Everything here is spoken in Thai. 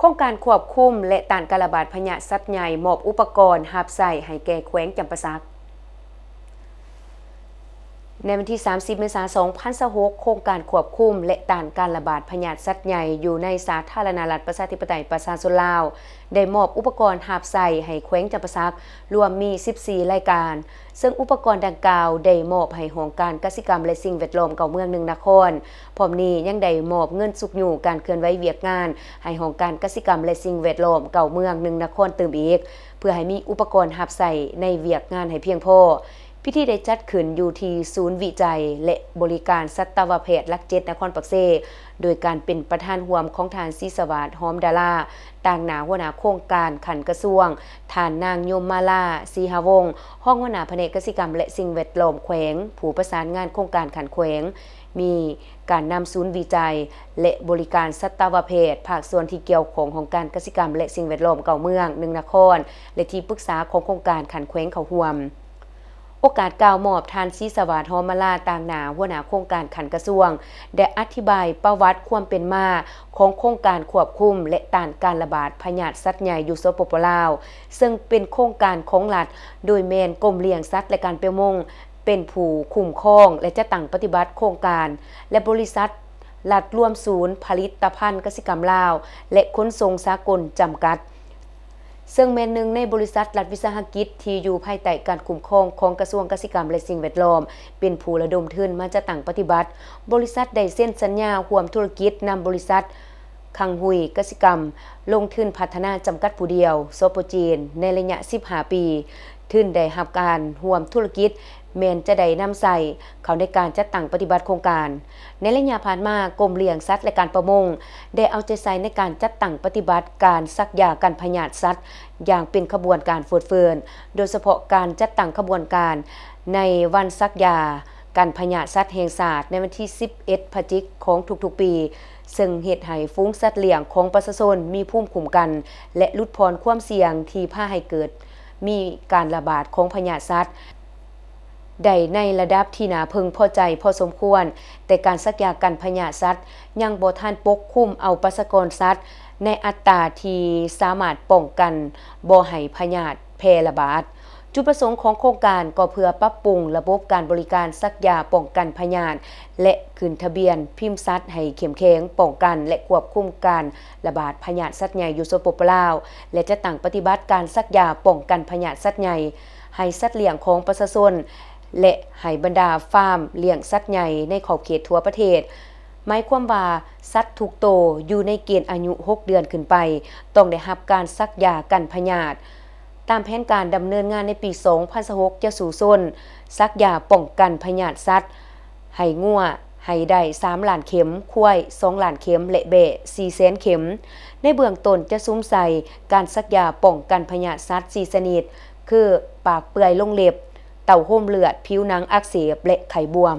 ครงการควบคุมและต้านการระบาดพยาธิสัตว์ใหญ่มอบอุปกรณ์หับใส่ให้แก่แขวงจำปาสักในวันที่ 30 เมษายน 2026 โครงการควบคุมและต้านการระบาดพยาธิสัตว์ใหญ่อยู่ในสาธารณรัฐประชาธิปไตยประชาชนลาวได้มอบอุปกรณ์หับใส่ให้แขวงจำปาสักรวมมี 14 รายการซึ่งอุปกรณ์ดังกล่าวได้มอบให้โรงการกสิกรรมและสิ่งแวดล้อมเก่าเมือง1นครพร้อมนี้ยังได้มอบเงินสุกอยู่การเคลื่อนไหวเวียกงานให้โรงการกสิกรรมและสิ่งแวดล้อมเก่าเมือง1นครเติมอีกเพื่อให้มีอุปกรณ์หับใส่ในเวียกงานให้เพียงพอพิธีได้จัดขึ้นอยู่ที่ศูนย์วิจัยและบริการสัตวแพทย์หลัก7นครปักเซโดยการเป็นประธานร่วมของทานศรีสวัสดิ์หอมดาราต่างหน้าหัวหน้าโครงการขันกระทรวงทานนางยมมาลาศรีหวงศ์ห้องหัวหน้าแผนกกสิกรรมและสิ่งแวดล้อมแขวงผู้ประสานงานโครงการขันแขวงมีการนำศูนย์วิจัยและบริการสัตวแพทย์ภาคส่วนที่เกี่ยวข้องของการกสิกรรมและสิ่งแวดล้อมเก่าเมือง1นครและที่ปรึกษาของโครงการขันแขวงเข้าร่วมโอกาสกล่าวมอบทานศรีสวัสดิ์หอมมาลาต่างหน้าหัวหน้าโครงการขันกระทรวงได้อธิบายประวัติความเป็นมาของโครงการควบคุมและต้านการระบาดพยาธิสัตว์ใหญ่อยู่สปป.ลาวซึ่งเป็นโครงการของรัฐโดยแม่นกรมเลี้ยงสัตว์และการประมงเป็นผู้คุ้มครองและจะตั้งปฏิบัติโครงการและบริษัทรัฐร่วมศูนย์ผลิตภัณฑ์กสิกรรมลาวและขนส่งสากลจำกัดซึ่งเป็นหนึ่งในบริษัทรัฐวิสาหกิจที่อยู่ภายใต้การคุ้มครองของกระทรวงเกษตรกรรมและสิ่งแวดล้อมเป็นผู้ระดมทุนมาจัดตั้งปฏิบัติบริษัทได้เซ็นสัญญาร่วมธุรกิจนำบริษัทคังหุยกสิกรรมลงทุนพัฒนาจำกัดผู้เดียวสปจีนในระยะ15 ปีทุนได้รับการร่วมธุรกิจแม้นจะได้นำใส่เขาในการจัดตั้งปฏิบัติโครงการในระยะผ่านมากรมเลี้ยงสัตว์และการประมงได้เอาใจใส่ในการจัดตั้งปฏิบัติการซักยากันพยาธิสัตว์อย่างเป็นขบวนการโฟดโดยเฉพาะการจัดตั้งขบวนการในวันซักยากันพยาธิสัตว์แห่งชาติในวันที่11 พฤศจิกายนของทุกๆปีซึ่งเฮ็ดให้ฝูงสัตว์เลี้ยงของประชาชนมีภูมิคุ้มกันและลดพรความเสี่ยงที่พาให้เกิดมีการระบาดของพยาธิสัตว์ได้ในระดับที่น่าพึงพอใจพอสมควรแต่การซักยากันพยาธิสัตว์ยังบ่ทันปกคุมเอาประชากรสัตว์ในอัตราที่สามารถป้องกันบ่ให้พยาธิแพร่ระบาดจุดประสงค์ของโครงการก็เพื่อปรับปรุงระบบการบริการซักยาป้องกันพยาธิและขึ้นทะเบียนพิมพ์สัตว์ให้เข้มแข็งป้องกันและควบคุมการระบาดพยาธิสัตว์ใหญ่อยู่สปป.ลาวและจะตั้งปฏิบัติการซักยาป้องกันพยาธิสัตว์ใหญ่ให้สัตว์เลี้ยงของประชาชนและให้บรรดาฟาร์มเลี้ยงสัตว์ใหญ่ในขอบเขตทั่วประเทศหมายความว่าสัตว์ทุกโตวอยู่ในเกณฑ์อายุ6 เดือนขึ้นไปต้องได้รับการซักยากันพยาธิตามแผนการดำเนินงานในปี 2026 จะสู่ส้นซักยาป้องกันพยาธิสัตว์ให้งัวให้ได้3 ล้านเข็มควาย2 ล้านเข็มและแบะ400,000 เข็มในเบื้องต้นจะซุ้มใส่การซักยาป้องกันพยาธิสัตว์4 ชนิดคือปากเปื่อยลงเล็บเต่าห่มเลือดผิวหนังอักเสบและไข้บวม